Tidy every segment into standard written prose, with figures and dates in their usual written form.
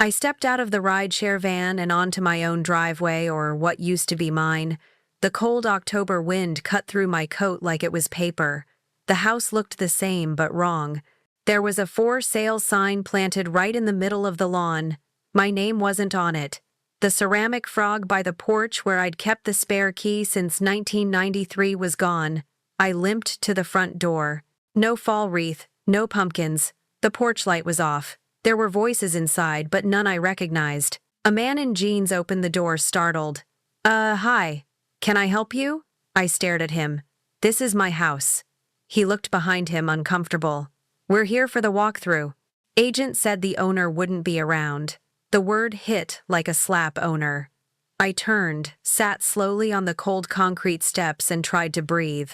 I stepped out of the rideshare van and onto my own driveway, or what used to be mine. The cold October wind cut through my coat like it was paper. The house looked the same, but wrong. There was a for sale sign planted right in the middle of the lawn. My name wasn't on it. The ceramic frog by the porch where I'd kept the spare key since 1993 was gone. I limped to the front door. No fall wreath, no pumpkins. The porch light was off. There were voices inside, but none I recognized. A man in jeans opened the door, startled. Hi. Can I help you?" I stared at him. "This is my house." He looked behind him, uncomfortable. "We're here for the walkthrough." Agent said the owner wouldn't be around. The word hit like a slap. Owner. I turned, sat slowly on the cold concrete steps and tried to breathe.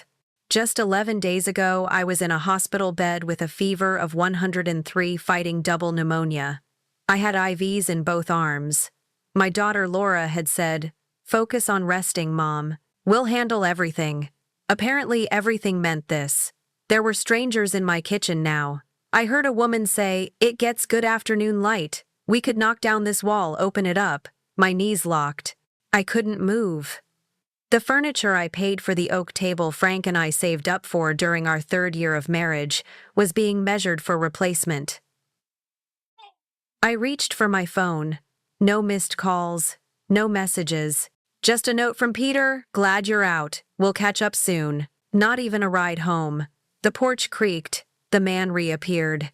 Just 11 days ago, I was in a hospital bed with a fever of 103 fighting double pneumonia. I had IVs in both arms. My daughter Laura had said, "Focus on resting, Mom. We'll handle everything." Apparently everything meant this. There were strangers in my kitchen now. I heard a woman say, "It gets good afternoon light. We could knock down this wall, open it up." My knees locked. I couldn't move. The furniture I paid for the oak table Frank and I saved up for during our 3rd year of marriage was being measured for replacement. I reached for my phone. No missed calls, no messages. Just a note from Peter, "Glad you're out. We'll catch up soon." Not even a ride home. The porch creaked. The man reappeared.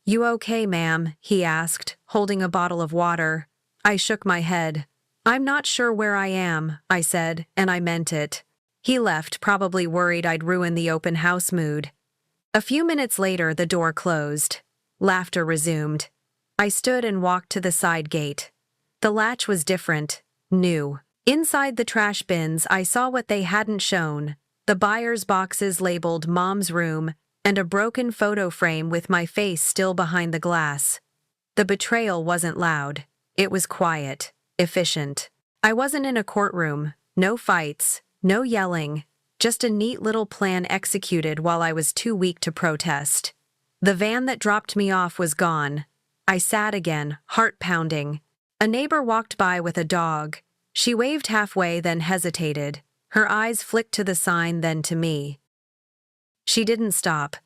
"You okay, ma'am?" he asked, holding a bottle of water. I shook my head. "I'm not sure where I am," I said, and I meant it. He left, probably worried I'd ruin the open house mood. A few minutes later, the door closed. Laughter resumed. I stood and walked to the side gate. The latch was different, new. Inside the trash bins, I saw what they hadn't shown: the buyer's boxes labeled "Mom's Room" and a broken photo frame with my face still behind the glass. The betrayal wasn't loud. It was quiet, efficient. I wasn't in a courtroom, no fights, no yelling, just a neat little plan executed while I was too weak to protest. The van that dropped me off was gone. I sat again, heart pounding. A neighbor walked by with a dog. She waved halfway, then hesitated. Her eyes flicked to the sign, then to me. She didn't stop.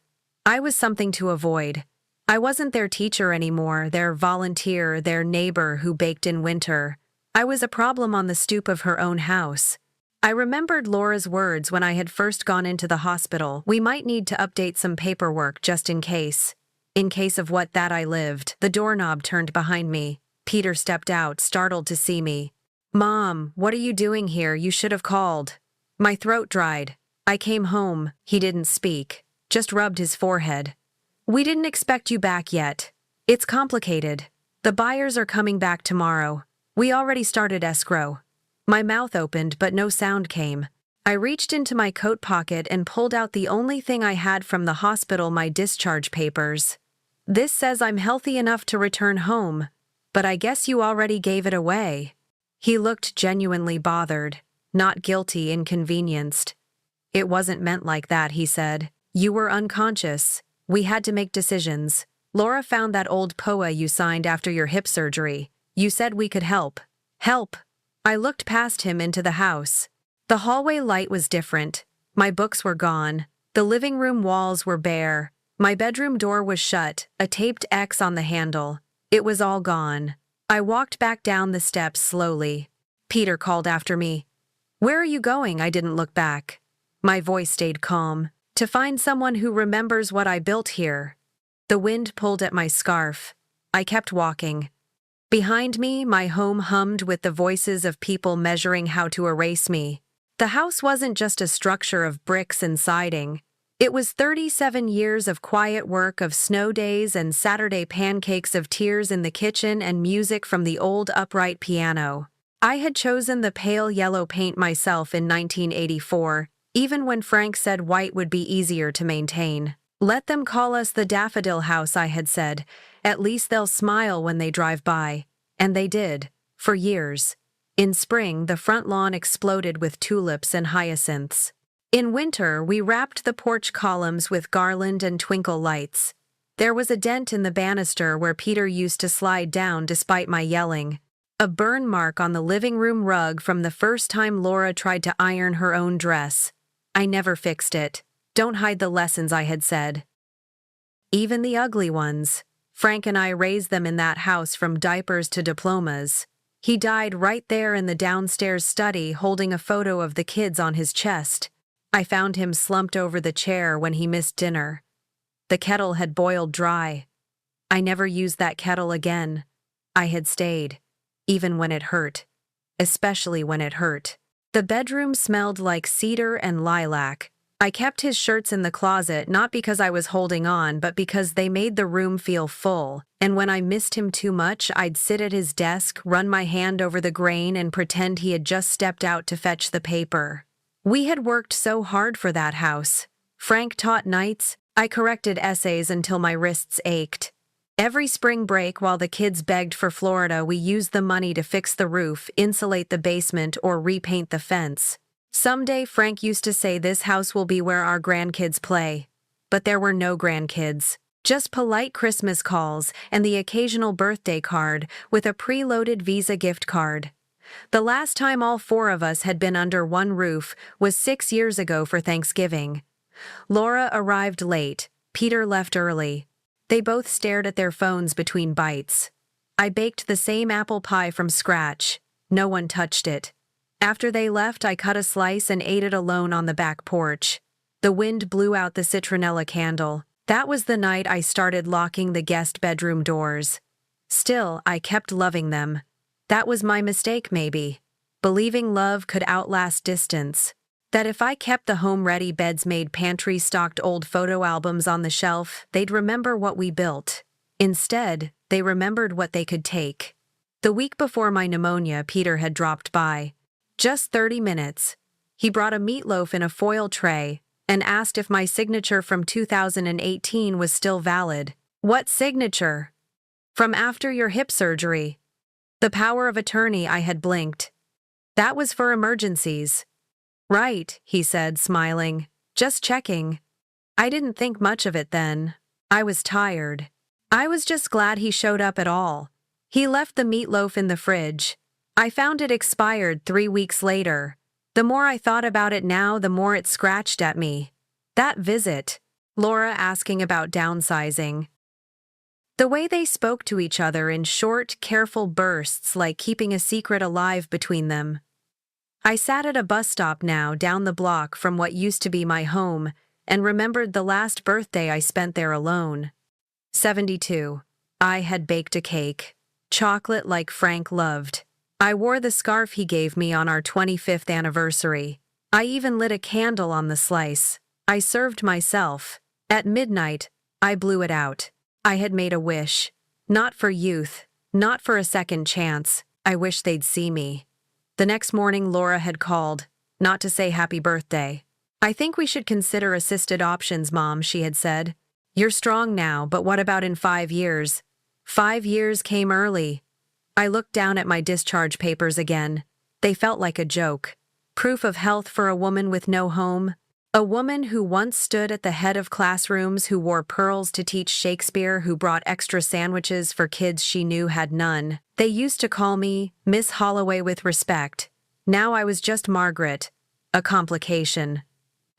I was something to avoid. I wasn't their teacher anymore, their volunteer, their neighbor who baked in winter. I was a problem on the stoop of her own house. I remembered Laura's words when I had first gone into the hospital. "We might need to update some paperwork just in case." In case of what? That I lived. The doorknob turned behind me. Peter stepped out, startled to see me. "Mom, what are you doing here? You should have called." My throat dried. "I came home." He didn't speak, just rubbed his forehead. "We didn't expect you back yet. It's complicated. The buyers are coming back tomorrow. We already started escrow." My mouth opened, but no sound came. I reached into my coat pocket and pulled out the only thing I had from the hospital: my discharge papers. "This says I'm healthy enough to return home, but I guess you already gave it away." He looked genuinely bothered, not guilty, inconvenienced. "It wasn't meant like that," he said. "You were unconscious. We had to make decisions. Laura found that old POA you signed after your hip surgery. You said we could help." Help? I looked past him into the house. The hallway light was different. My books were gone. The living room walls were bare. My bedroom door was shut, a taped X on the handle. It was all gone. I walked back down the steps slowly. Peter called after me. "Where are you going?" I didn't look back. My voice stayed calm. "To find someone who remembers what I built here." The wind pulled at my scarf. I kept walking. Behind me, my home hummed with the voices of people measuring how to erase me. The house wasn't just a structure of bricks and siding. It was 37 years of quiet work, of snow days and Saturday pancakes, of tears in the kitchen and music from the old upright piano. I had chosen the pale yellow paint myself in 1984, even when Frank said white would be easier to maintain. "Let them call us the Daffodil House," I had said. "At least they'll smile when they drive by." And they did, for years. In spring, the front lawn exploded with tulips and hyacinths. In winter, we wrapped the porch columns with garland and twinkle lights. There was a dent in the banister where Peter used to slide down despite my yelling. A burn mark on the living room rug from the first time Laura tried to iron her own dress. I never fixed it. Don't hide the lessons, I had said. Even the ugly ones. Frank and I raised them in that house from diapers to diplomas. He died right there in the downstairs study holding a photo of the kids on his chest. I found him slumped over the chair when he missed dinner. The kettle had boiled dry. I never used that kettle again. I had stayed, even when it hurt. Especially when it hurt. The bedroom smelled like cedar and lilac. I kept his shirts in the closet not because I was holding on, but because they made the room feel full, and when I missed him too much, I'd sit at his desk, run my hand over the grain, and pretend he had just stepped out to fetch the paper. We had worked so hard for that house. Frank taught nights, I corrected essays until my wrists ached. Every spring break while the kids begged for Florida, we used the money to fix the roof, insulate the basement, or repaint the fence. Someday, Frank used to say, this house will be where our grandkids play. But there were no grandkids. Just polite Christmas calls and the occasional birthday card with a preloaded Visa gift card. The last time all four of us had been under one roof was 6 years ago for Thanksgiving. Laura arrived late. Peter left early. They both stared at their phones between bites. I baked the same apple pie from scratch. No one touched it. After they left, I cut a slice and ate it alone on the back porch. The wind blew out the citronella candle. That was the night I started locking the guest bedroom doors. Still, I kept loving them. That was my mistake, maybe. Believing love could outlast distance. That if I kept the home-ready beds-made pantry stocked old photo albums on the shelf, they'd remember what we built. Instead, they remembered what they could take. The week before my pneumonia, Peter had dropped by. Just 30 minutes. He brought a meatloaf in a foil tray and asked if my signature from 2018 was still valid. What signature? From after your hip surgery. The power of attorney, I had blinked. That was for emergencies. Right, he said, smiling. Just checking. I didn't think much of it then. I was tired. I was just glad he showed up at all. He left the meatloaf in the fridge. I found it expired 3 weeks later. The more I thought about it now, the more it scratched at me. That visit. Laura asking about downsizing. The way they spoke to each other in short, careful bursts, like keeping a secret alive between them. I sat at a bus stop now down the block from what used to be my home and remembered the last birthday I spent there alone. 72. I had baked a cake. Chocolate like Frank loved. I wore the scarf he gave me on our 25th anniversary. I even lit a candle on the slice. I served myself. At midnight, I blew it out. I had made a wish. Not for youth, not for a second chance. I wish they'd see me. The next morning, Laura had called, not to say happy birthday. I think we should consider assisted options, Mom, she had said. You're strong now, but what about in 5 years? 5 years came early. I looked down at my discharge papers again. They felt like a joke. Proof of health for a woman with no home. A woman who once stood at the head of classrooms, who wore pearls to teach Shakespeare, who brought extra sandwiches for kids she knew had none. They used to call me Miss Holloway with respect. Now I was just Margaret. A complication.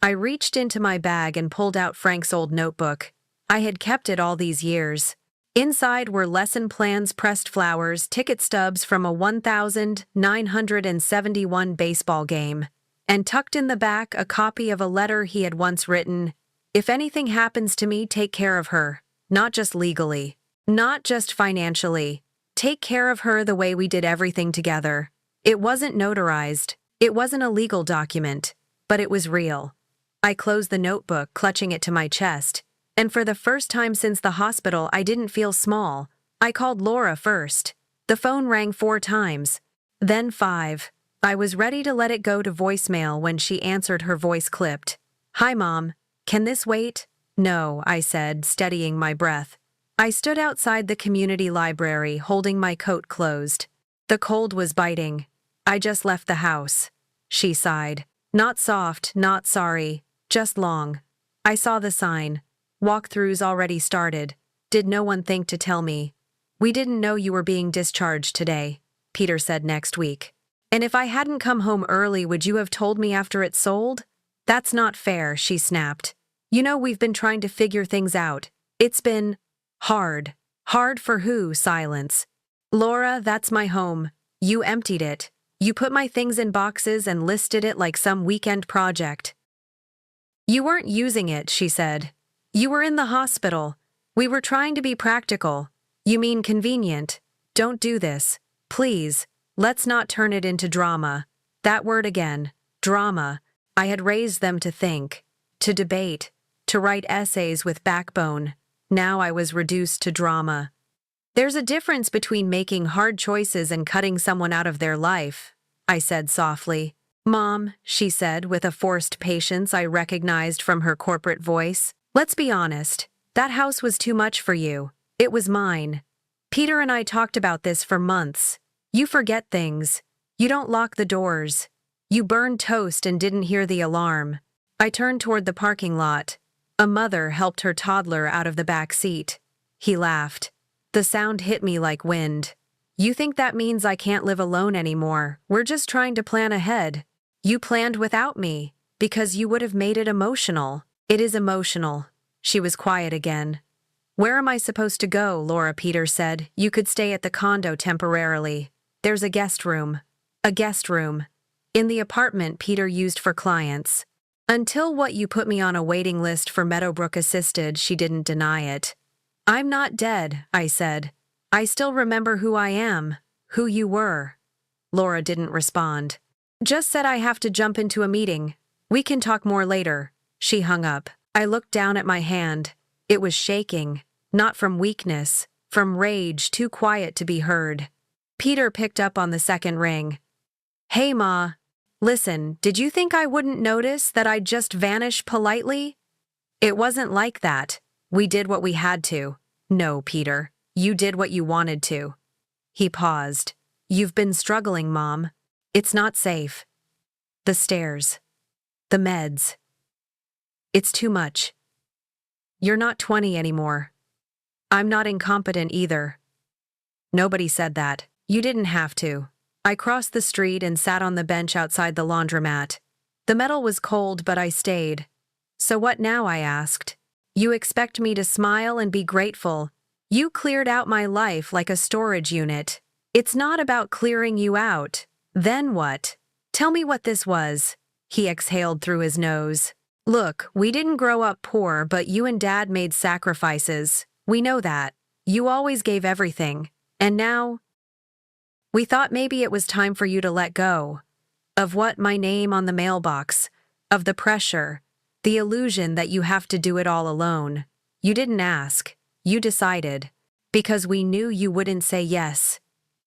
I reached into my bag and pulled out Frank's old notebook. I had kept it all these years. Inside were lesson plans, pressed flowers, ticket stubs from a 1971 baseball game. And tucked in the back, a copy of a letter he had once written. If anything happens to me, take care of her. Not just legally. Not just financially. Take care of her the way we did everything together. It wasn't notarized. It wasn't a legal document. But it was real. I closed the notebook, clutching it to my chest. And for the first time since the hospital, I didn't feel small. I called Laura first. The phone rang 4 times. Then 5. I was ready to let it go to voicemail when she answered, her voice clipped. Hi, Mom. Can this wait? No, I said, steadying my breath. I stood outside the community library, holding my coat closed. The cold was biting. I just left the house. She sighed. Not soft, not sorry, just long. I saw the sign. Walkthroughs already started. Did no one think to tell me? We didn't know you were being discharged today, Peter said next week. And if I hadn't come home early, would you have told me after it sold? That's not fair, she snapped. You know we've been trying to figure things out. It's been hard. Hard for who? Silence. Laura, that's my home. You emptied it. You put my things in boxes and listed it like some weekend project. You weren't using it, she said. You were in the hospital. We were trying to be practical. You mean convenient. Don't do this. Please. Let's not turn it into drama. That word again. Drama. I had raised them to think, to debate, to write essays with backbone. Now I was reduced to drama. There's a difference between making hard choices and cutting someone out of their life, I said softly. Mom, she said with a forced patience I recognized from her corporate voice. Let's be honest. That house was too much for you. It was mine. Peter and I talked about this for months. You forget things. You don't lock the doors. You burned toast and didn't hear the alarm. I turned toward the parking lot. A mother helped her toddler out of the back seat. He laughed. The sound hit me like wind. You think that means I can't live alone anymore? We're just trying to plan ahead. You planned without me, because you would have made it emotional. It is emotional. She was quiet again. Where am I supposed to go? Laura Peter said. You could stay at the condo temporarily. There's a guest room. A guest room. In the apartment Peter used for clients. Until what you put me on a waiting list for Meadowbrook Assisted, she didn't deny it. I'm not dead, I said. I still remember who I am, who you were. Laura didn't respond. Just said I have to jump into a meeting. We can talk more later. She hung up. I looked down at my hand. It was shaking, not from weakness, from rage too quiet to be heard. Peter picked up on the second ring. Hey, Ma. Listen, did you think I wouldn't notice that I'd just vanish politely? It wasn't like that. We did what we had to. No, Peter. You did what you wanted to. He paused. You've been struggling, Mom. It's not safe. The stairs. The meds. It's too much. You're not 20 anymore. I'm not incompetent either. Nobody said that. You didn't have to. I crossed the street and sat on the bench outside the laundromat. The metal was cold, but I stayed. So what now? I asked. You expect me to smile and be grateful. You cleared out my life like a storage unit. It's not about clearing you out. Then what? Tell me what this was. He exhaled through his nose. Look, we didn't grow up poor, but you and Dad made sacrifices. We know that. You always gave everything. And now? We thought maybe it was time for you to let go. Of what? My name on the mailbox. Of the pressure. The illusion that you have to do it all alone. You didn't ask. You decided. Because we knew you wouldn't say yes.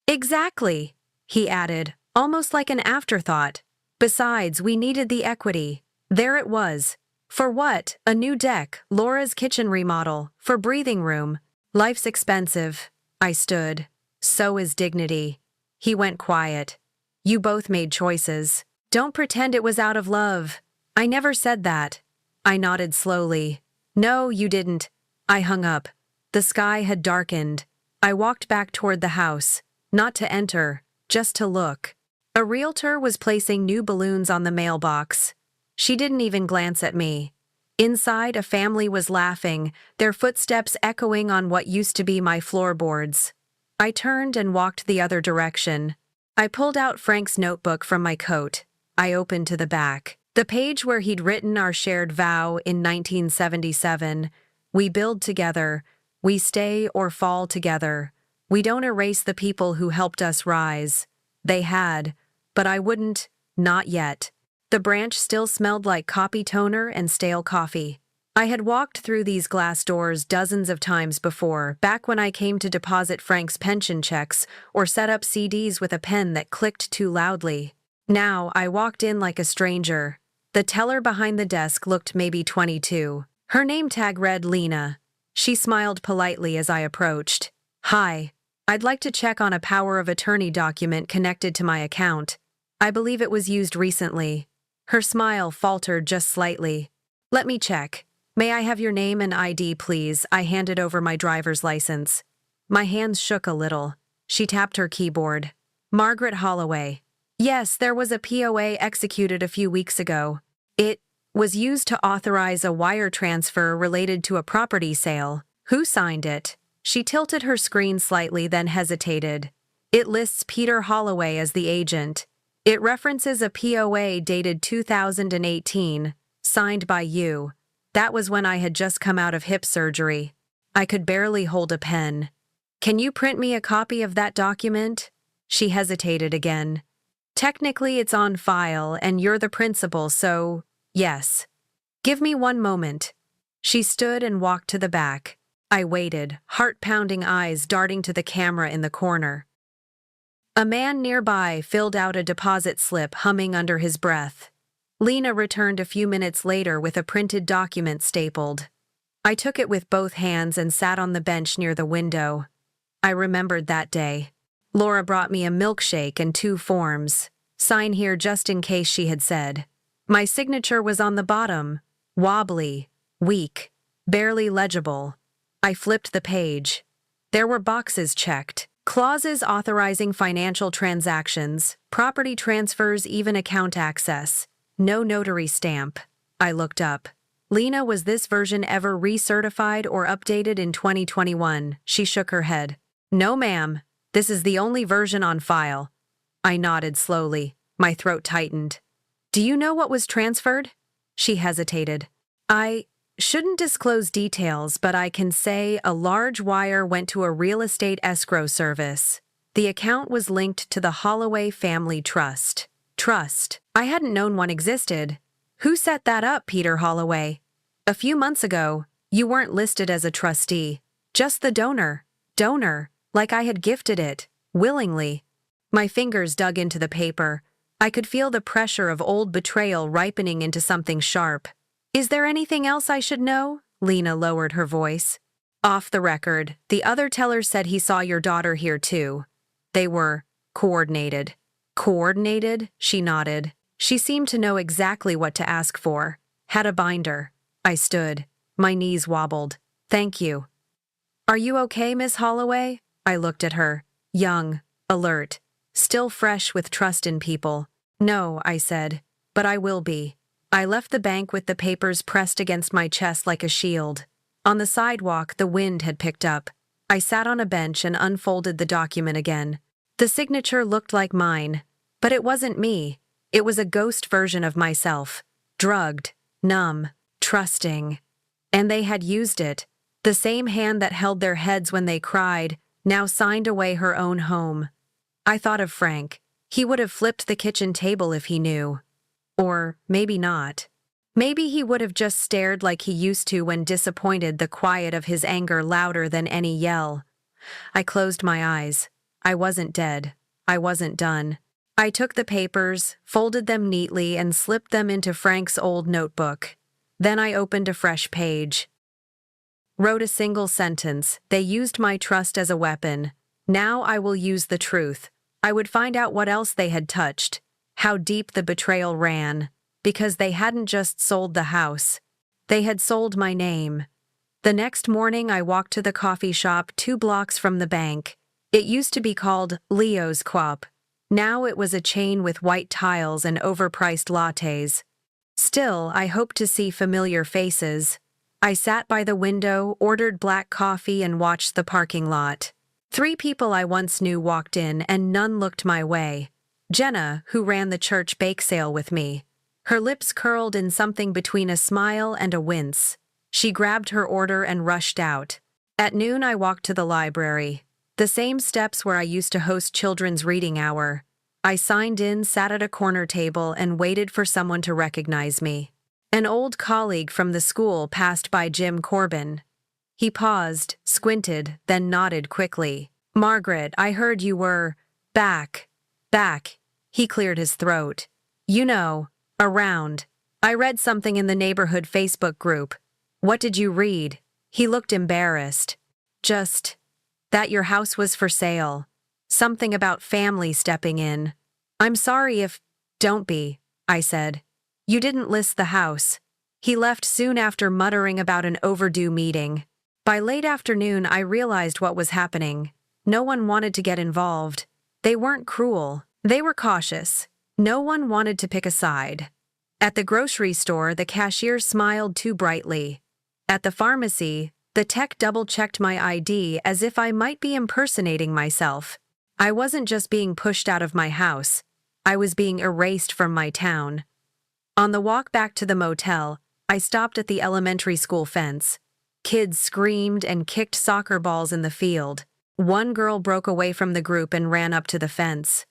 Exactly, he added, almost like an afterthought. Besides, we needed the equity. There it was. For what? A new deck, Laura's kitchen remodel, for breathing room. Life's expensive. I stood. So is dignity. He went quiet. You both made choices. Don't pretend it was out of love. I never said that. I nodded slowly. No, you didn't. I hung up. The sky had darkened. I walked back toward the house, not to enter, just to look. A realtor was placing new balloons on the mailbox. She didn't even glance at me. Inside, a family was laughing, their footsteps echoing on what used to be my floorboards. I turned and walked the other direction. I pulled out Frank's notebook from my coat. I opened to the back. The page where he'd written our shared vow in 1977. We build together. We stay or fall together. We don't erase the people who helped us rise. They had, but I wouldn't, not yet. The branch still smelled like copy toner and stale coffee. I had walked through these glass doors dozens of times before, back when I came to deposit Frank's pension checks or set up CDs with a pen that clicked too loudly. Now, I walked in like a stranger. The teller behind the desk looked maybe 22. Her name tag read Lena. She smiled politely as I approached. Hi. I'd like to check on a power of attorney document connected to my account. I believe it was used recently. Her smile faltered just slightly. Let me check. May I have your name and ID, please? I handed over my driver's license. My hands shook a little. She tapped her keyboard. Margaret Holloway. Yes, there was a POA executed a few weeks ago. It was used to authorize a wire transfer related to a property sale. Who signed it? She tilted her screen slightly, then hesitated. It lists Peter Holloway as the agent. It references a POA dated 2018, signed by you. That was when I had just come out of hip surgery. I could barely hold a pen. Can you print me a copy of that document? She hesitated again. Technically, it's on file, and you're the principal, so yes. Give me one moment. She stood and walked to the back. I waited, heart-pounding eyes darting to the camera in the corner. A man nearby filled out a deposit slip, humming under his breath. Lena returned a few minutes later with a printed document stapled. I took it with both hands and sat on the bench near the window. I remembered that day. Laura brought me a milkshake and 2 forms. Sign here just in case, she had said. My signature was on the bottom, wobbly, weak, barely legible. I flipped the page. There were boxes checked. Clauses authorizing financial transactions, property transfers, even account access. No notary stamp. I looked up. Lena, was this version ever recertified or updated in 2021? She shook her head. No, ma'am. This is the only version on file. I nodded slowly. My throat tightened. Do you know what was transferred? She hesitated. I shouldn't disclose details, but I can say a large wire went to a real estate escrow service. The account was linked to the Holloway Family Trust. Trust. I hadn't known one existed. Who set that up, Peter Holloway? A few months ago, you weren't listed as a trustee. Just the donor. Donor. Like I had gifted it. Willingly. My fingers dug into the paper. I could feel the pressure of old betrayal ripening into something sharp. Is there anything else I should know? Lena lowered her voice. Off the record, the other teller said he saw your daughter here too. They were coordinated. Coordinated? She nodded. She seemed to know exactly what to ask for. Had a binder. I stood. My knees wobbled. Thank you. Are you okay, Miss Holloway? I looked at her. Young, alert, still fresh with trust in people. No, I said, but I will be. I left the bank with the papers pressed against my chest like a shield. On the sidewalk, the wind had picked up. I sat on a bench and unfolded the document again. The signature looked like mine, but it wasn't me. It was a ghost version of myself. Drugged, numb, trusting. And they had used it. The same hand that held their heads when they cried now signed away her own home. I thought of Frank. He would have flipped the kitchen table if he knew. Or maybe not. Maybe he would have just stared like he used to when disappointed, the quiet of his anger louder than any yell. I closed my eyes. I wasn't dead. I wasn't done. I took the papers, folded them neatly, and slipped them into Frank's old notebook. Then I opened a fresh page. Wrote a single sentence. They used my trust as a weapon. Now I will use the truth. I would find out what else they had touched. How deep the betrayal ran, because they hadn't just sold the house. They had sold my name. The next morning, I walked to the coffee shop 2 blocks from the bank. It used to be called Leo's Coop. Now it was a chain with white tiles and overpriced lattes. Still, I hoped to see familiar faces. I sat by the window, ordered black coffee, and watched the parking lot. 3 people I once knew walked in, and none looked my way. Jenna, who ran the church bake sale with me. Her lips curled in something between a smile and a wince. She grabbed her order and rushed out. At noon, I walked to the library. The same steps where I used to host children's reading hour. I signed in, sat at a corner table, and waited for someone to recognize me. An old colleague from the school passed by, Jim Corbin. He paused, squinted, then nodded quickly. Margaret, I heard you were back. He cleared his throat. You know, around. I read something in the neighborhood Facebook group. What did you read? He looked embarrassed. Just that your house was for sale. Something about family stepping in. I'm sorry if... Don't be, I said. You didn't list the house. He left soon after, muttering about an overdue meeting. By late afternoon, I realized what was happening. No one wanted to get involved. They weren't cruel. They were cautious. No one wanted to pick a side. At the grocery store, the cashier smiled too brightly. At the pharmacy, the tech double-checked my ID as if I might be impersonating myself. I wasn't just being pushed out of my house. I was being erased from my town. On the walk back to the motel, I stopped at the elementary school fence. Kids screamed and kicked soccer balls in the field. One girl broke away from the group and ran up to the fence.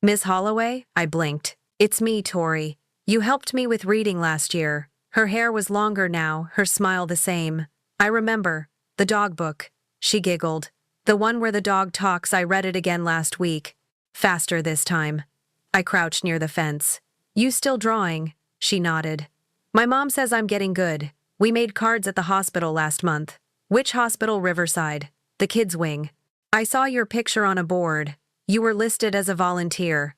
"Miss Holloway?" I blinked. "It's me, Tori. You helped me with reading last year." Her hair was longer now, her smile the same. "I remember. The dog book." She giggled. "The one where the dog talks. I read it again last week. Faster this time." I crouched near the fence. "You still drawing?" She nodded. "My mom says I'm getting good. We made cards at the hospital last month." "Which hospital?" "Riverside. The kids' wing." "I saw your picture on a board. You were listed as a volunteer."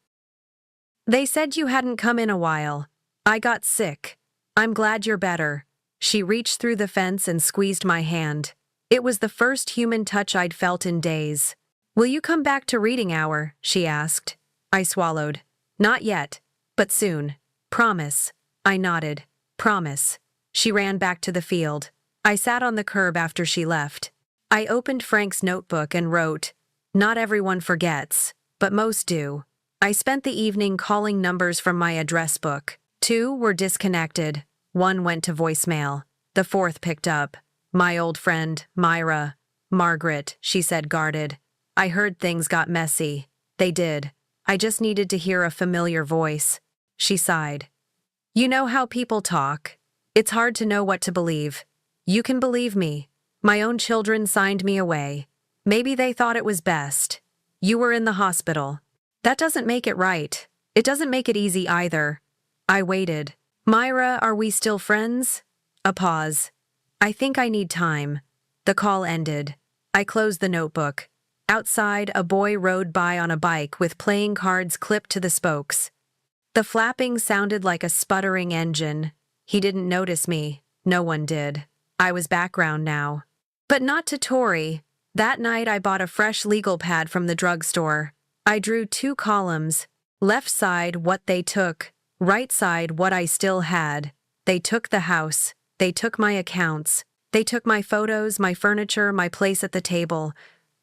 "They said you hadn't come in a while. I got sick. I'm glad you're better." She reached through the fence and squeezed my hand. It was the first human touch I'd felt in days. "Will you come back to reading hour?" she asked. I swallowed. "Not yet, but soon. Promise." I nodded. "Promise." She ran back to the field. I sat on the curb after she left. I opened Frank's notebook and wrote, "Not everyone forgets, but most do." I spent the evening calling numbers from my address book. 2 were disconnected. 1 went to voicemail. The 4th picked up. "My old friend, Myra." "Margaret," she said, guarded. "I heard things got messy." They did. I just needed to hear a familiar voice. She sighed. "You know how people talk. It's hard to know what to believe. You can believe me. My own children signed me away. Maybe they thought it was best. You were in the hospital. That doesn't make it right. It doesn't make it easy either." I waited. "Myra, are we still friends?" A pause. "I think I need time." The call ended. I closed the notebook. Outside, a boy rode by on a bike with playing cards clipped to the spokes. The flapping sounded like a sputtering engine. He didn't notice me. No one did. I was background now. But not to Tori. That night I bought a fresh legal pad from the drugstore. I drew 2 columns. Left side, what they took. Right side, what I still had. They took the house. They took my accounts. They took my photos, my furniture, my place at the table.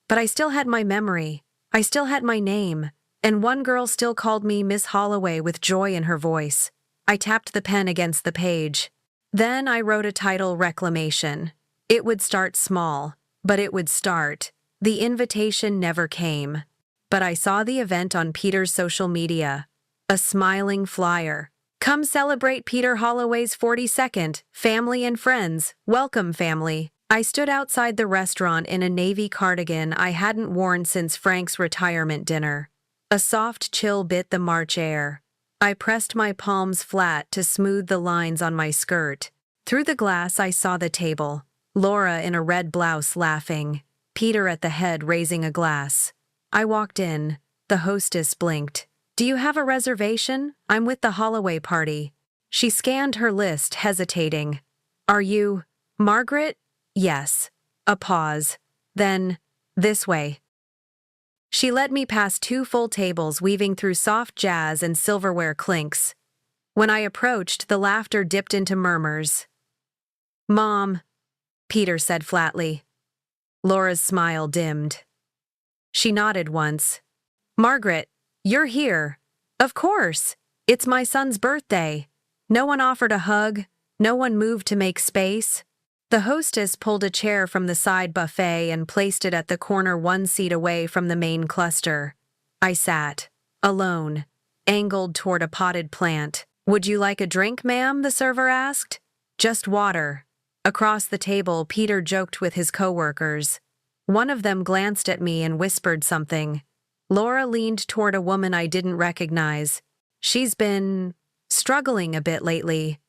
But I still had my memory. I still had my name. And one girl still called me Miss Holloway with joy in her voice. I tapped the pen against the page. Then I wrote a title, Reclamation. It would start small, but it would start. The invitation never came. But I saw the event on Peter's social media. A smiling flyer. "Come celebrate Peter Holloway's 42nd, family and friends. Welcome, family." I stood outside the restaurant in a navy cardigan I hadn't worn since Frank's retirement dinner. A soft chill bit the March air. I pressed my palms flat to smooth the lines on my skirt. Through the glass I saw the table. Laura in a red blouse laughing. Peter at the head raising a glass. I walked in. The hostess blinked. "Do you have a reservation? I'm with the Holloway party." She scanned her list, hesitating. "Are you Margaret?" "Yes." A pause. Then, "This way." She led me past 2 full tables weaving through soft jazz and silverware clinks. When I approached, the laughter dipped into murmurs. "Mom," Peter said flatly. Laura's smile dimmed. She nodded once. "Margaret, you're here." "Of course. It's my son's birthday." No one offered a hug. No one moved to make space. The hostess pulled a chair from the side buffet and placed it at the corner 1 seat away from the main cluster. I sat, alone, angled toward a potted plant. "Would you like a drink, ma'am?" the server asked. "Just water." Across the table, Peter joked with his coworkers. One of them glanced at me and whispered something. Laura leaned toward a woman I didn't recognize. "She's been struggling a bit lately."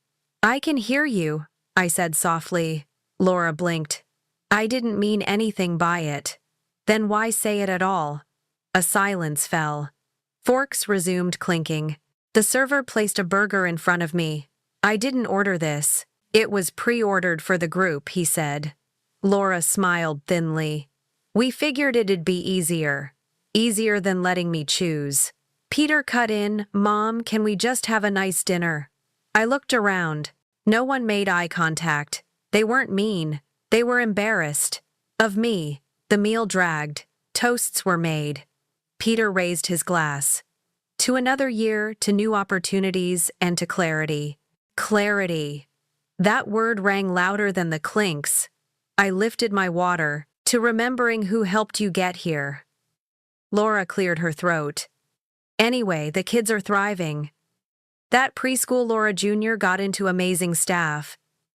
"I can hear you," I said softly. Laura blinked. "I didn't mean anything by it." "Then why say it at all?" A silence fell. Forks resumed clinking. The server placed a burger in front of me. "I didn't order this." It was pre-ordered for the group, he said. Laura smiled thinly. We figured it'd be easier. Easier than letting me choose. Peter cut in, Mom, can we just have a nice dinner? I looked around. No one made eye contact. They weren't mean. They were embarrassed. Of me. The meal dragged. Toasts were made. Peter raised his glass. To another year, to new opportunities, and to clarity. Clarity. That word rang louder than the clinks. I lifted my water, to remembering who helped you get here. Laura cleared her throat. Anyway, the kids are thriving. That preschool Laura Jr. got into amazing staff.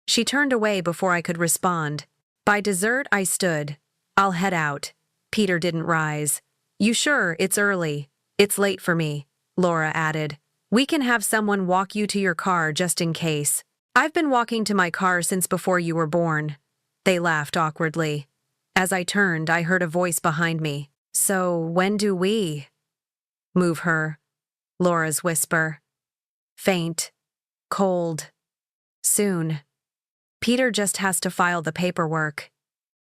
She turned away before I could respond. By dessert, I stood. I'll head out. Peter didn't rise. You sure it's early? It's late for me, Laura added. We can have someone walk you to your car just in case. I've been walking to my car since before you were born. They laughed awkwardly. As I turned, I heard a voice behind me. So, when do we move her? Laura's whisper. Faint. Cold. Soon. Peter just has to file the paperwork.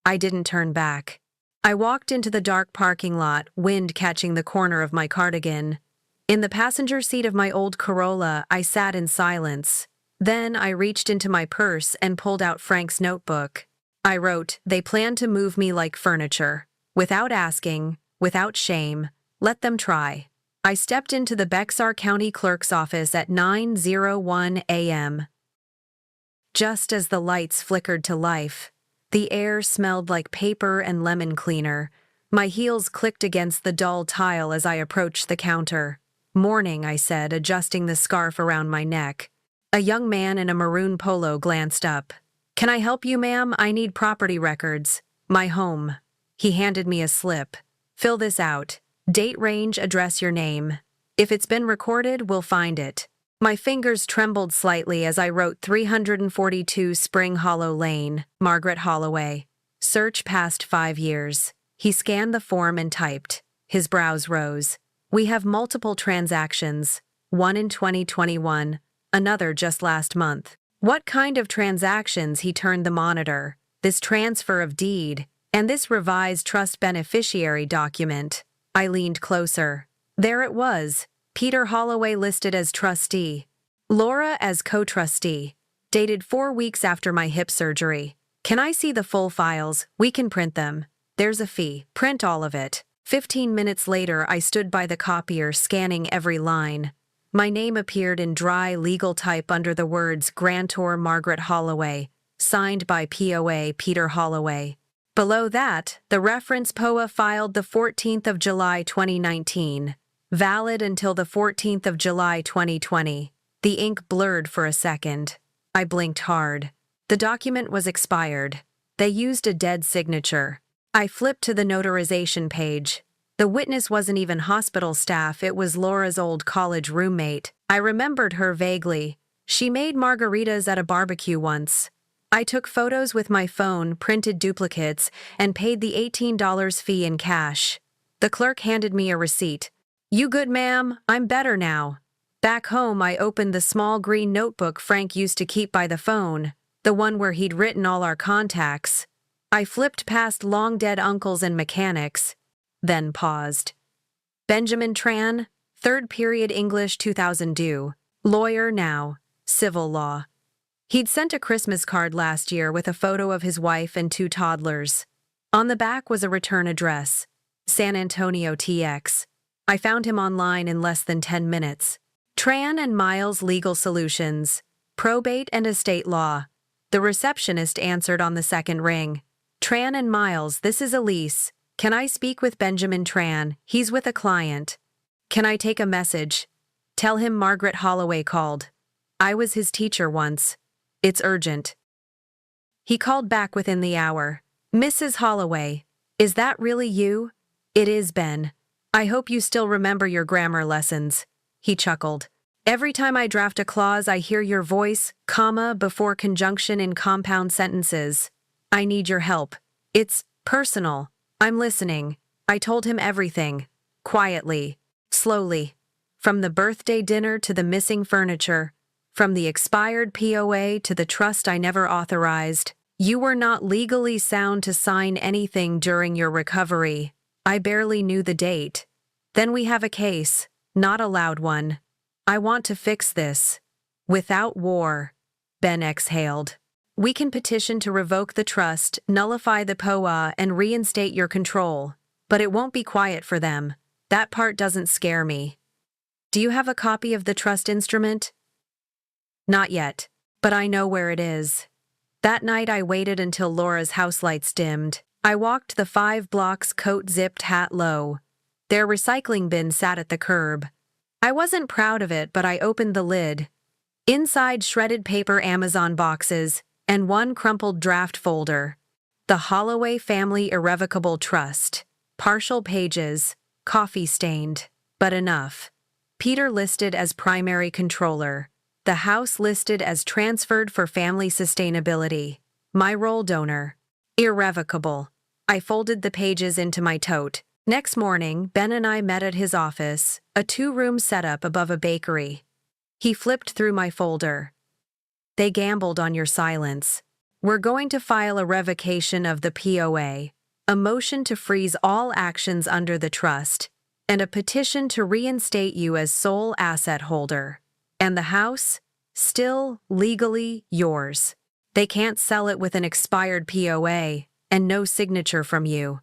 I didn't turn back. I walked into the dark parking lot, wind catching the corner of my cardigan. In the passenger seat of my old Corolla, I sat in silence. Then I reached into my purse and pulled out Frank's notebook. I wrote, they plan to move me like furniture. Without asking, without shame, let them try. I stepped into the Bexar County Clerk's office at 9:01 a.m. Just as the lights flickered to life, the air smelled like paper and lemon cleaner. My heels clicked against the dull tile as I approached the counter. Morning, I said, adjusting the scarf around my neck. A young man in a maroon polo glanced up. Can I help you, ma'am? I need property records. My home. He handed me a slip. Fill this out. Date, range, address, your name. If it's been recorded, we'll find it. My fingers trembled slightly as I wrote 342 Spring Hollow Lane, Margaret Holloway. Search past 5 years. He scanned the form and typed. His brows rose. We have multiple transactions. One in 2021, another just last month. What kind of transactions? He turned the monitor. This transfer of deed, and this revised trust beneficiary document. I leaned closer. There it was. Peter Holloway listed as trustee. Laura as co-trustee. Dated 4 weeks after my hip surgery. Can I see the full files? We can print them. There's a fee. Print all of it. 15 minutes later, I stood by the copier, scanning every line. My name appeared in dry legal type under the words Grantor Margaret Holloway, signed by POA Peter Holloway. Below that, the reference POA filed the 14th of July 2019. Valid until the 14th of July 2020. The ink blurred for a second. I blinked hard. The document was expired. They used a dead signature. I flipped to the notarization page. The witness wasn't even hospital staff, it was Laura's old college roommate. I remembered her vaguely. She made margaritas at a barbecue once. I took photos with my phone, printed duplicates, and paid the $18 fee in cash. The clerk handed me a receipt. You good, ma'am? I'm better now. Back home, I opened the small green notebook Frank used to keep by the phone, the one where he'd written all our contacts. I flipped past long-dead uncles and mechanics, then paused. Benjamin Tran, 3rd period English 2002, lawyer now, civil law. He'd sent a Christmas card last year with a photo of his wife and 2 toddlers. On the back was a return address, San Antonio TX. I found him online in less than 10 minutes. Tran and Miles Legal Solutions, Probate and Estate Law. The receptionist answered on the second ring. Tran and Miles, this is Elise. Can I speak with Benjamin Tran? He's with a client. Can I take a message? Tell him Margaret Holloway called. I was his teacher once. It's urgent. He called back within the hour. Mrs. Holloway, is that really you? It is, Ben. I hope you still remember your grammar lessons. He chuckled. Every time I draft a clause, I hear your voice, comma, before conjunction in compound sentences. I need your help. It's personal. I'm listening. I told him everything. Quietly. Slowly. From the birthday dinner to the missing furniture. From the expired POA to the trust I never authorized. You were not legally sound to sign anything during your recovery. I barely knew the date. Then we have a case, not a loud one. I want to fix this. Without war. Ben exhaled. We can petition to revoke the trust, nullify the POA, and reinstate your control. But it won't be quiet for them. That part doesn't scare me. Do you have a copy of the trust instrument? Not yet, but I know where it is. That night I waited until Laura's house lights dimmed. I walked the 5 blocks, coat zipped, hat low. Their recycling bin sat at the curb. I wasn't proud of it, but I opened the lid. Inside, shredded paper Amazon boxes and one crumpled draft folder. The Holloway Family Irrevocable Trust. Partial pages, coffee-stained, but enough. Peter listed as primary controller. The house listed as transferred for family sustainability. My role donor. Irrevocable. I folded the pages into my tote. Next morning, Ben and I met at his office, a 2-room setup above a bakery. He flipped through my folder. They gambled on your silence. We're going to file a revocation of the POA, a motion to freeze all actions under the trust, and a petition to reinstate you as sole asset holder. And the house? Still legally yours. They can't sell it with an expired POA and no signature from you.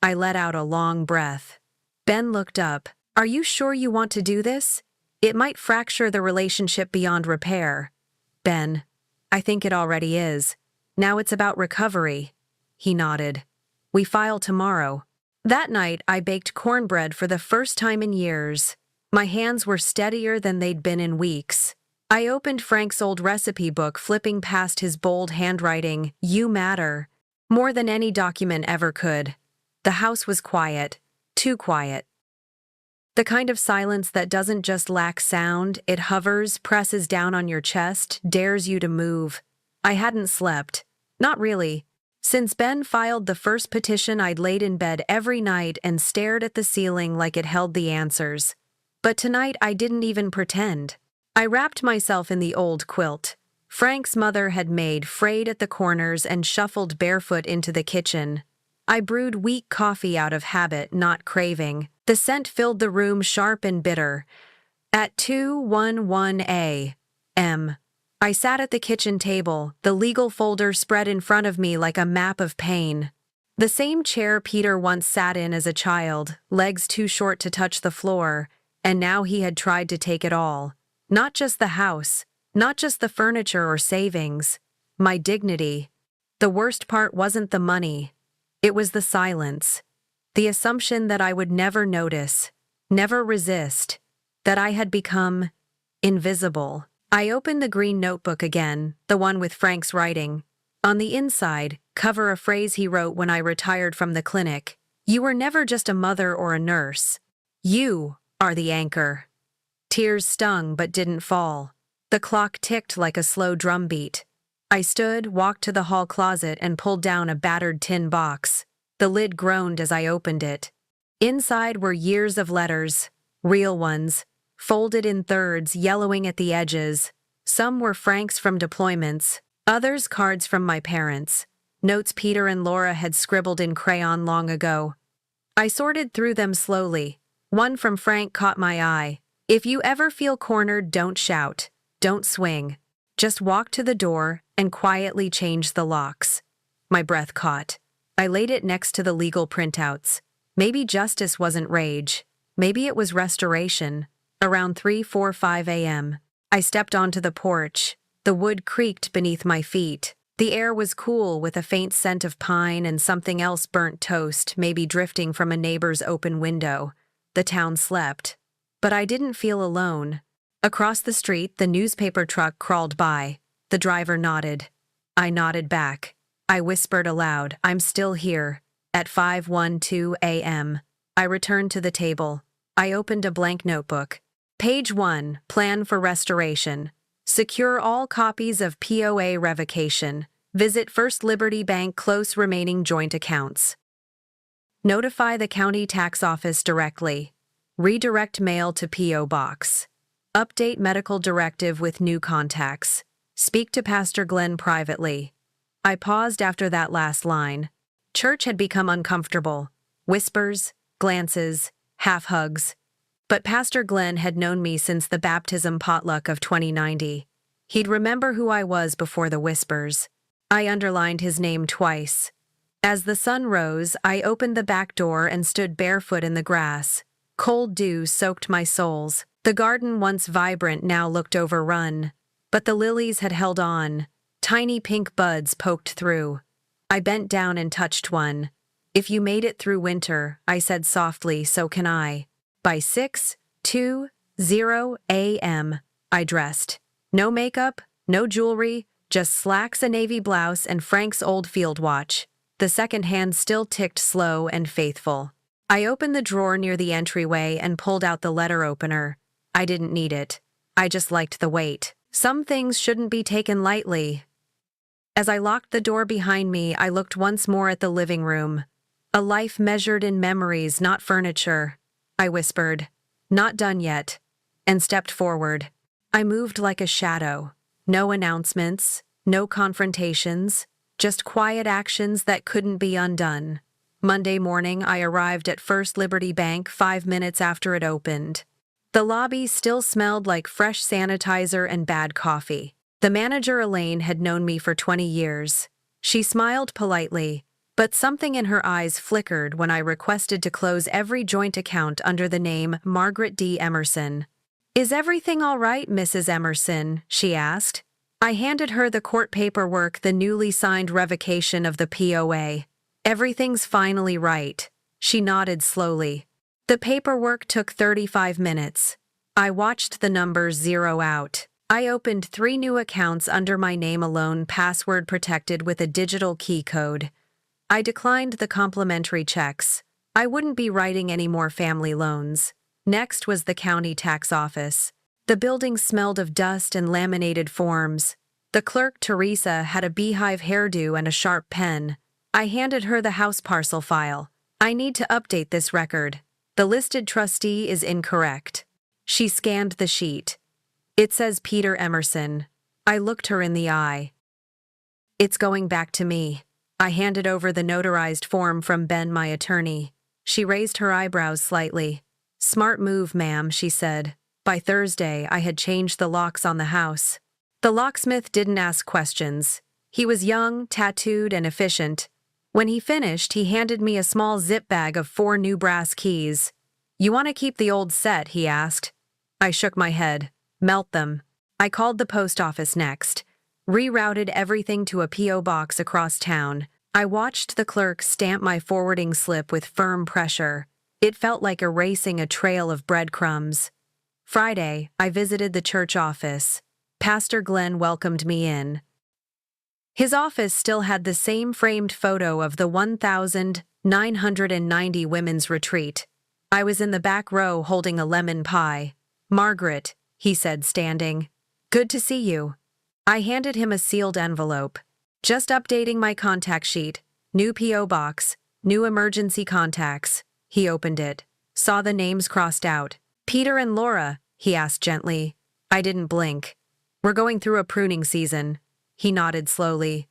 I let out a long breath. Ben looked up. Are you sure you want to do this? It might fracture the relationship beyond repair. Ben, I think it already is. Now it's about recovery. He nodded. We file tomorrow. That night, I baked cornbread for the first time in years. My hands were steadier than they'd been in weeks. I opened Frank's old recipe book, flipping past his bold handwriting, "You matter," more than any document ever could. The house was quiet, too quiet. The kind of silence that doesn't just lack sound, it hovers, presses down on your chest, dares you to move. I hadn't slept. Not really. Since Ben filed the first petition, I'd laid in bed every night and stared at the ceiling like it held the answers. But tonight I didn't even pretend. I wrapped myself in the old quilt Frank's mother had made, frayed at the corners, and shuffled barefoot into the kitchen. I brewed weak coffee out of habit, not craving. The scent filled the room, sharp and bitter. At 2:11 a.m., I sat at the kitchen table, the legal folder spread in front of me like a map of pain. The same chair Peter once sat in as a child, legs too short to touch the floor, and now he had tried to take it all. Not just the house, not just the furniture or savings, my dignity. The worst part wasn't the money. It was the silence. The assumption that I would never notice, never resist, that I had become invisible. I opened the green notebook again, the one with Frank's writing. On the inside, cover a phrase he wrote when I retired from the clinic. You were never just a mother or a nurse. You are the anchor. Tears stung but didn't fall. The clock ticked like a slow drumbeat. I stood, walked to the hall closet, and pulled down a battered tin box. The lid groaned as I opened it. Inside were years of letters, real ones, folded in thirds, yellowing at the edges. Some were Frank's from deployments, others cards from my parents, notes Peter and Laura had scribbled in crayon long ago. I sorted through them slowly. One from Frank caught my eye. If you ever feel cornered, don't shout, don't swing. Just walk to the door and quietly change the locks. My breath caught. I laid it next to the legal printouts. Maybe justice wasn't rage. Maybe it was restoration. Around 3:45 a.m., I stepped onto the porch. The wood creaked beneath my feet. The air was cool with a faint scent of pine and something else, burnt toast, maybe drifting from a neighbor's open window. The town slept. But I didn't feel alone. Across the street, the newspaper truck crawled by. The driver nodded. I nodded back. I whispered aloud, I'm still here. At 5:12 a.m., I returned to the table. I opened a blank notebook. Page 1, Plan for Restoration. Secure all copies of POA revocation. Visit First Liberty Bank, close remaining joint accounts. Notify the county tax office directly. Redirect mail to P.O. Box. Update medical directive with new contacts. Speak to Pastor Glenn privately. I paused after that last line. Church had become uncomfortable. Whispers, glances, half-hugs. But Pastor Glenn had known me since the baptism potluck of 2090. He'd remember who I was before the whispers. I underlined his name twice. As the sun rose, I opened the back door and stood barefoot in the grass. Cold dew soaked my soles. The garden, once vibrant, now looked overrun. But the lilies had held on. Tiny pink buds poked through. I bent down and touched one. If you made it through winter, I said softly, so can I. By 6:20 a.m., I dressed. No makeup, no jewelry, just slacks, a navy blouse, and Frank's old field watch. The second hand still ticked slow and faithful. I opened the drawer near the entryway and pulled out the letter opener. I didn't need it. I just liked the weight. Some things shouldn't be taken lightly. As I locked the door behind me, I looked once more at the living room. A life measured in memories, not furniture. I whispered, "Not done yet," and stepped forward. I moved like a shadow. No announcements, no confrontations, just quiet actions that couldn't be undone. Monday morning, I arrived at First Liberty Bank 5 minutes after it opened. The lobby still smelled like fresh sanitizer and bad coffee. The manager, Elaine, had known me for 20 years. She smiled politely, but something in her eyes flickered when I requested to close every joint account under the name Margaret D. Emerson. "Is everything all right, Mrs. Emerson?" she asked. I handed her the court paperwork, the newly signed revocation of the POA. "Everything's finally right." She nodded slowly. The paperwork took 35 minutes. I watched the numbers zero out. I opened 3 new accounts under my name alone, password protected with a digital key code. I declined the complimentary checks. I wouldn't be writing any more family loans. Next was the county tax office. The building smelled of dust and laminated forms. The clerk, Teresa, had a beehive hairdo and a sharp pen. I handed her the house parcel file. "I need to update this record. The listed trustee is incorrect." She scanned the sheet. "It says Peter Emerson." I looked her in the eye. "It's going back to me." I handed over the notarized form from Ben, my attorney. She raised her eyebrows slightly. "Smart move, ma'am," she said. By Thursday, I had changed the locks on the house. The locksmith didn't ask questions. He was young, tattooed, and efficient. When he finished, he handed me a small zip bag of 4 new brass keys. "You want to keep the old set?" he asked. I shook my head. "Melt them." I called the post office next. Rerouted everything to a P.O. box across town. I watched the clerk stamp my forwarding slip with firm pressure. It felt like erasing a trail of breadcrumbs. Friday, I visited the church office. Pastor Glenn welcomed me in. His office still had the same framed photo of the 1990 women's retreat. I was in the back row holding a lemon pie. "Margaret," he said, standing. "Good to see you." I handed him a sealed envelope. "Just updating my contact sheet. New P.O. box, new emergency contacts." He opened it. Saw the names crossed out. "Peter and Laura?" he asked gently. I didn't blink. "We're going through a pruning season." He nodded slowly.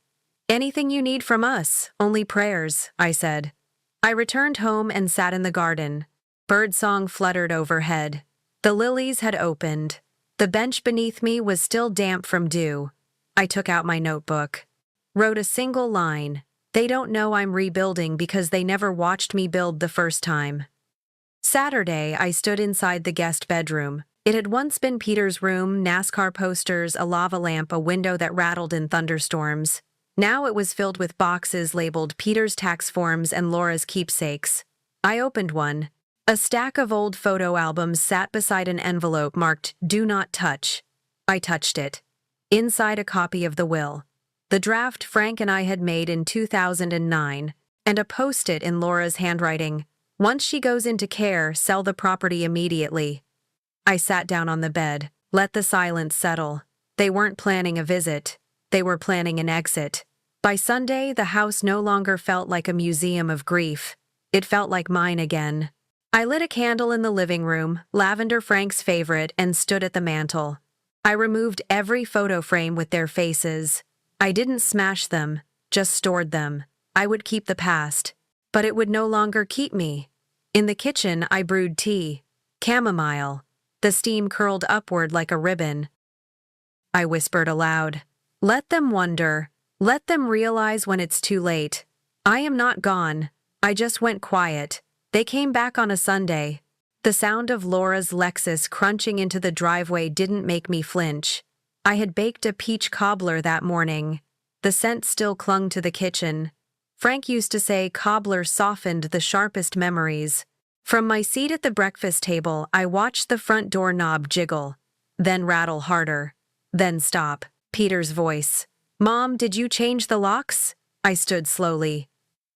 "Anything you need from us, only prayers," I said. I returned home and sat in the garden. Birdsong fluttered overhead. The lilies had opened. The bench beneath me was still damp from dew. I took out my notebook. Wrote a single line. "They don't know I'm rebuilding because they never watched me build the first time." Saturday, I stood inside the guest bedroom. It had once been Peter's room, NASCAR posters, a lava lamp, a window that rattled in thunderstorms. Now it was filled with boxes labeled Peter's tax forms and Laura's keepsakes. I opened one. A stack of old photo albums sat beside an envelope marked "Do Not Touch." I touched it. Inside, a copy of the will. The draft Frank and I had made in 2009, and a post-it in Laura's handwriting. "Once she goes into care, sell the property immediately." I sat down on the bed, let the silence settle. They weren't planning a visit. They were planning an exit. By Sunday, the house no longer felt like a museum of grief. It felt like mine again. I lit a candle in the living room, lavender Frank's favorite, and stood at the mantel. I removed every photo frame with their faces. I didn't smash them, just stored them. I would keep the past, but it would no longer keep me. In the kitchen, I brewed tea. Chamomile. The steam curled upward like a ribbon. I whispered aloud. Let them wonder. Let them realize when it's too late. I am not gone. I just went quiet. They came back on a Sunday. The sound of Laura's Lexus crunching into the driveway didn't make me flinch. I had baked a peach cobbler that morning. The scent still clung to the kitchen. Frank used to say cobbler softened the sharpest memories. From my seat at the breakfast table, I watched the front door knob jiggle, then rattle harder, then stop. Peter's voice. Mom, did you change the locks? I stood slowly.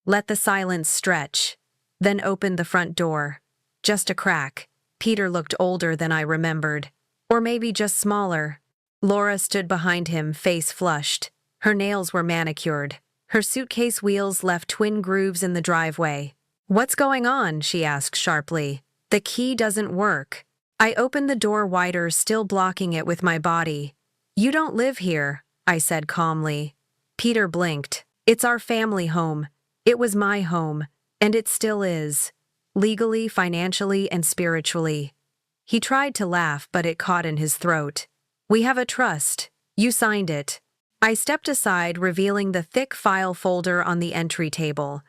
Let the silence stretch. Then opened the front door. Just a crack. Peter looked older than I remembered. Or maybe just smaller. Laura stood behind him, face flushed. Her nails were manicured. Her suitcase wheels left twin grooves in the driveway. What's going on? She asked sharply. The key doesn't work. I opened the door wider, still blocking it with my body. You don't live here, I said calmly. Peter blinked. It's our family home. It was my home, and it still is. Legally, financially, and spiritually. He tried to laugh, but it caught in his throat. We have a trust. You signed it. I stepped aside, revealing the thick file folder on the entry table.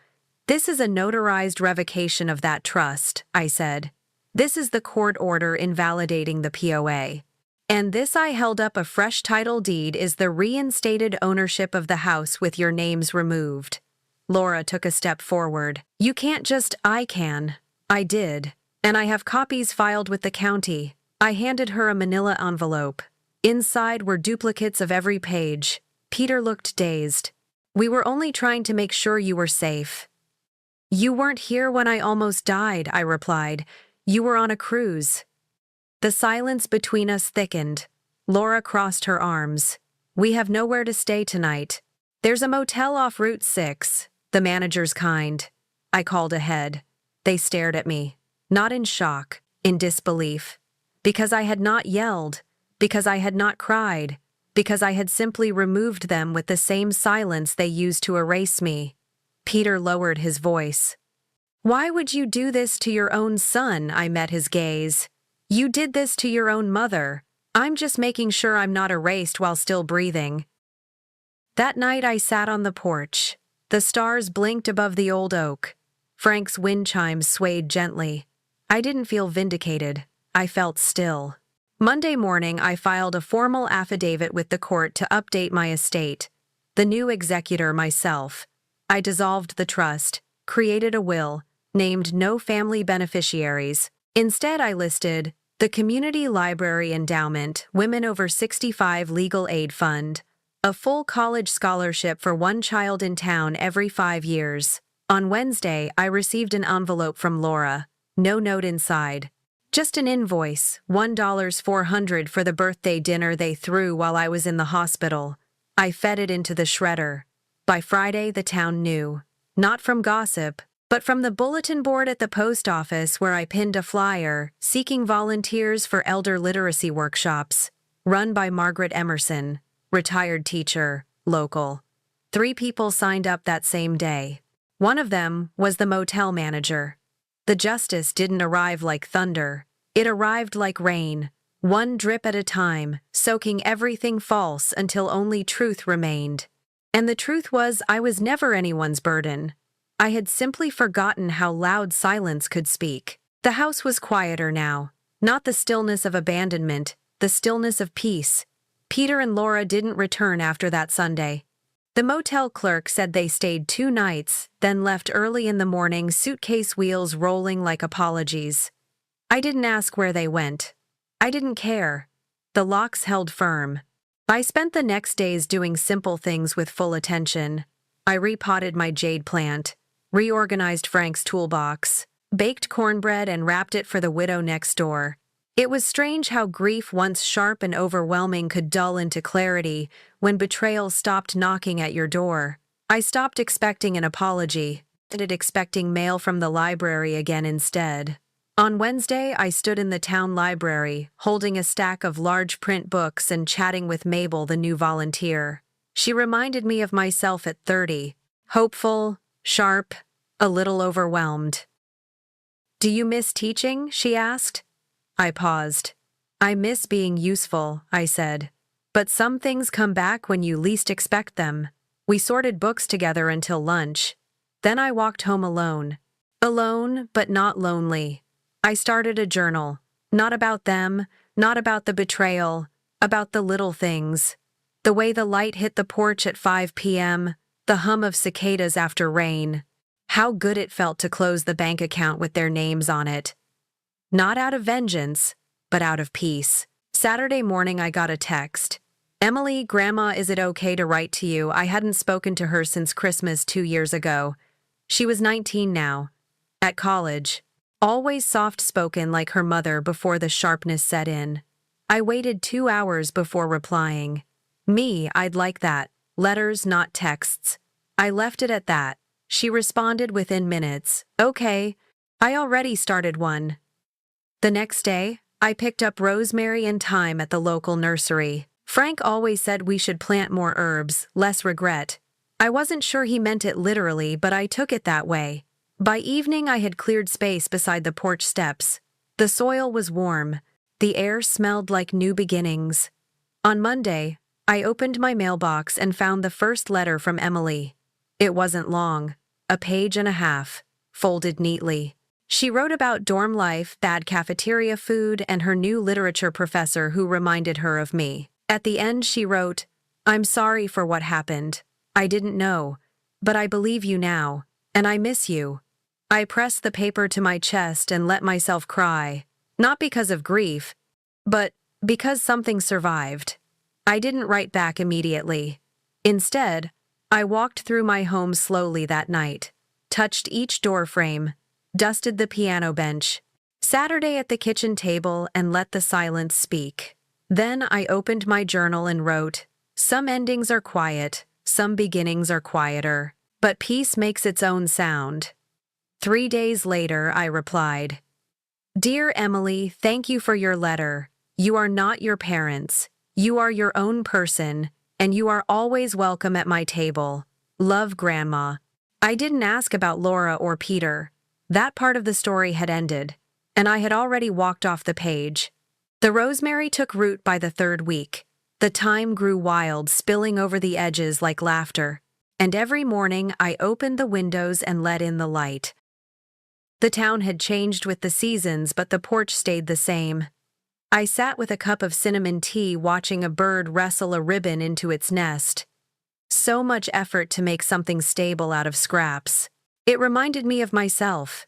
This is a notarized revocation of that trust, I said. This is the court order invalidating the POA. And this I held up a fresh title deed is the reinstated ownership of the house with your names removed. Laura took a step forward. You can't just, I can. I did. And I have copies filed with the county. I handed her a manila envelope. Inside were duplicates of every page. Peter looked dazed. We were only trying to make sure you were safe. You weren't here when I almost died, I replied. You were on a cruise. The silence between us thickened. Laura crossed her arms. We have nowhere to stay tonight. There's a motel off Route 6. The manager's kind. I called ahead. They stared at me. Not in shock, in disbelief. Because I had not yelled. Because I had not cried. Because I had simply removed them with the same silence they used to erase me. Peter lowered his voice. Why would you do this to your own son? I met his gaze. You did this to your own mother. I'm just making sure I'm not erased while still breathing. That night I sat on the porch. The stars blinked above the old oak. Frank's wind chimes swayed gently. I didn't feel vindicated. I felt still. Monday morning, I filed a formal affidavit with the court to update my estate. The new executor myself. I dissolved the trust, created a will, named no family beneficiaries. Instead, I listed the Community Library Endowment, Women Over 65 Legal Aid Fund, a full college scholarship for one child in town every 5 years. On Wednesday, I received an envelope from Laura. No note inside. Just an invoice, $1,400 for the birthday dinner they threw while I was in the hospital. I fed it into the shredder. By Friday, the town knew. Not from gossip, but from the bulletin board at the post office where I pinned a flyer seeking volunteers for elder literacy workshops, run by Margaret Emerson, retired teacher, local. 3 people signed up that same day. One of them was the motel manager. The justice didn't arrive like thunder. It arrived like rain, one drip at a time, soaking everything false until only truth remained. And the truth was I was never anyone's burden. I had simply forgotten how loud silence could speak. The house was quieter now, not the stillness of abandonment, the stillness of peace. Peter and Laura didn't return after that Sunday. The motel clerk said they stayed 2 nights, then left early in the morning, suitcase wheels rolling like apologies. I didn't ask where they went. I didn't care. The locks held firm. I spent the next days doing simple things with full attention. I repotted my jade plant, reorganized Frank's toolbox, baked cornbread and wrapped it for the widow next door. It was strange how grief once sharp and overwhelming could dull into clarity when betrayal stopped knocking at your door. I stopped expecting an apology, started expecting mail from the library again instead. On Wednesday, I stood in the town library, holding a stack of large print books and chatting with Mabel, the new volunteer. She reminded me of myself at 30, hopeful, sharp, a little overwhelmed. "Do you miss teaching?" she asked. I paused. "I miss being useful," I said. "But some things come back when you least expect them." We sorted books together until lunch. Then I walked home alone. Alone, but not lonely. I started a journal. Not about them, not about the betrayal, about the little things. The way the light hit the porch at 5 p.m., the hum of cicadas after rain. How good it felt to close the bank account with their names on it. Not out of vengeance, but out of peace. Saturday morning I got a text. "Emily, Grandma, is it okay to write to you? I hadn't spoken to her since Christmas 2 years ago." She was 19 now. At college. Always soft-spoken like her mother before the sharpness set in. I waited 2 hours before replying. Me, I'd like that. Letters, not texts. I left it at that. She responded within minutes. "Okay, I already started one." The next day, I picked up rosemary and thyme at the local nursery. Frank always said we should plant more herbs, less regret. I wasn't sure he meant it literally, but I took it that way. By evening, I had cleared space beside the porch steps. The soil was warm. The air smelled like new beginnings. On Monday, I opened my mailbox and found the first letter from Emily. It wasn't long, a page and a half, folded neatly. She wrote about dorm life, bad cafeteria food, and her new literature professor who reminded her of me. At the end, she wrote, "I'm sorry for what happened. I didn't know, but I believe you now, and I miss you." I pressed the paper to my chest and let myself cry, not because of grief, but because something survived. I didn't write back immediately. Instead, I walked through my home slowly that night, touched each door frame, dusted the piano bench, Saturday at the kitchen table, and let the silence speak. Then I opened my journal and wrote, "Some endings are quiet, some beginnings are quieter, but peace makes its own sound." 3 days later, I replied, "Dear Emily, thank you for your letter. You are not your parents. You are your own person, and you are always welcome at my table. Love, Grandma." I didn't ask about Laura or Peter. That part of the story had ended, and I had already walked off the page. The rosemary took root by the 3rd week. The thyme grew wild, spilling over the edges like laughter, and every morning I opened the windows and let in the light. The town had changed with the seasons, but the porch stayed the same. I sat with a cup of cinnamon tea watching a bird wrestle a ribbon into its nest. So much effort to make something stable out of scraps. It reminded me of myself.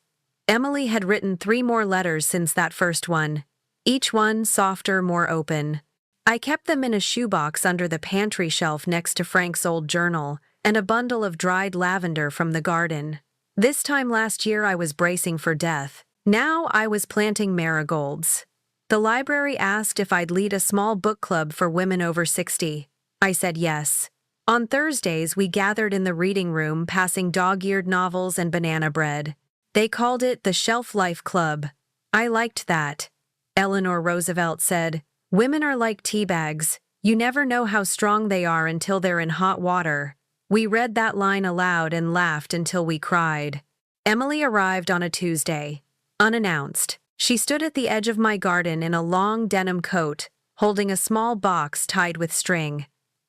Emily had written 3 more letters since that first one, each one softer, more open. I kept them in a shoebox under the pantry shelf next to Frank's old journal and a bundle of dried lavender from the garden. This time last year I was bracing for death. Now I was planting marigolds. The library asked if I'd lead a small book club for women over 60. I said yes. On Thursdays, we gathered in the reading room, passing dog-eared novels and banana bread. They called it the Shelf Life Club. I liked that. Eleanor Roosevelt said, "Women are like tea bags. You never know how strong they are until they're in hot water." We read that line aloud and laughed until we cried. Emily arrived on a Tuesday, unannounced. She stood at the edge of my garden in a long denim coat, holding a small box tied with string.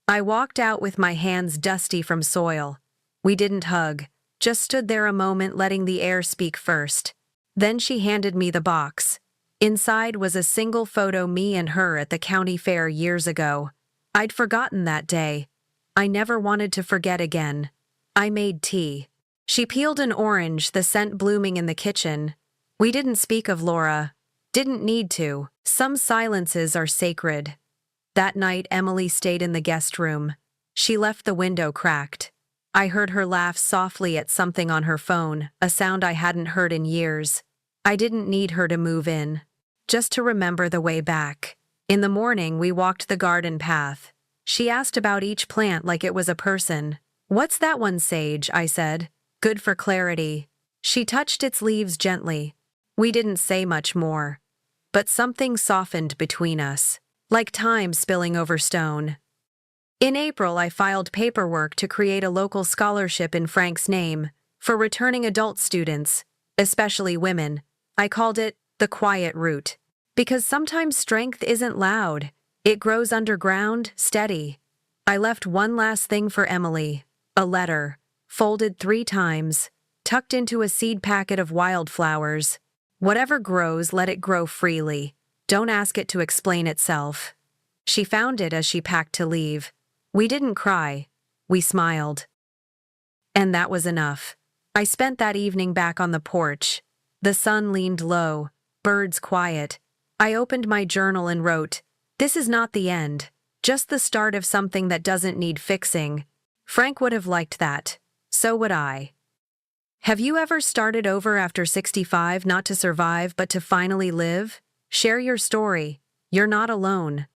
I walked out with my hands dusty from soil. We didn't hug, just stood there a moment letting the air speak first. Then she handed me the box. Inside was a single photo, me and her at the county fair years ago. I'd forgotten that day. I never wanted to forget again. I made tea. She peeled an orange, the scent blooming in the kitchen. We didn't speak of Laura. Didn't need to. Some silences are sacred. That night, Emily stayed in the guest room. She left the window cracked. I heard her laugh softly at something on her phone, a sound I hadn't heard in years. I didn't need her to move in, just to remember the way back. In the morning, we walked the garden path. She asked about each plant like it was a person. "What's that one, sage?" I said. "Good for clarity." She touched its leaves gently. We didn't say much more, but something softened between us, like time spilling over stone. In April, I filed paperwork to create a local scholarship in Frank's name for returning adult students, especially women. I called it the quiet route, because sometimes strength isn't loud. It grows underground, steady. I left one last thing for Emily, a letter, folded 3 times, tucked into a seed packet of wildflowers. Whatever grows, let it grow freely. Don't ask it to explain itself. She found it as she packed to leave. We didn't cry. We smiled. And that was enough. I spent that evening back on the porch. The sun leaned low, birds quiet. I opened my journal and wrote, "This is not the end, just the start of something that doesn't need fixing." Frank would have liked that. So would I. Have you ever started over after 65, not to survive, but to finally live? Share your story. You're not alone.